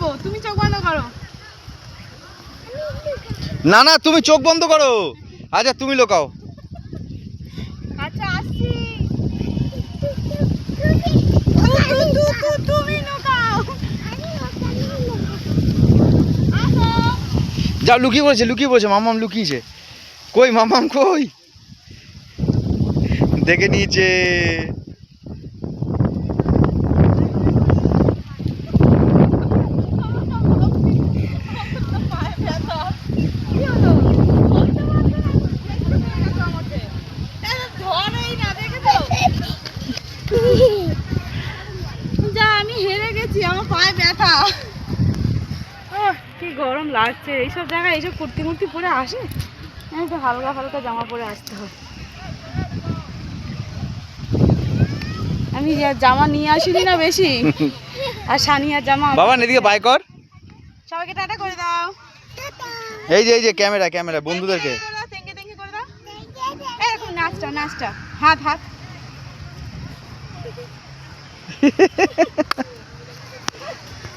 লুকাবো, তুমি চোখ বন্ধ করো। না না তুমি চোখ বন্ধ করো। আচ্ছা তুমি লুকাও। আচ্ছা আসছি। তুমি লুকাও। যাও লুকিয়ে পড়েছে মামাম লুকিয়েছে। কই মামাম কই? দেখে নিয়েছে। যা আমি হেরে গেছি, আমার পায়ে ব্যথা। কি গরম লাগছে, এইসব জায়গায় এইসব কুর্তি মুর্তি পরে আসে, একটু হালকা হালকা জামা পরে আসতে হয়। আমি জামা নিয়ে আসিনি না বেশি, আর সানিয়ার জামা। বাবা এদিকে বাই কর, সবাইকে টাটা করে দাও। এই যে ক্যামেরা বন্ধুদেরকে করে দাও। এরকম নাচটা হাত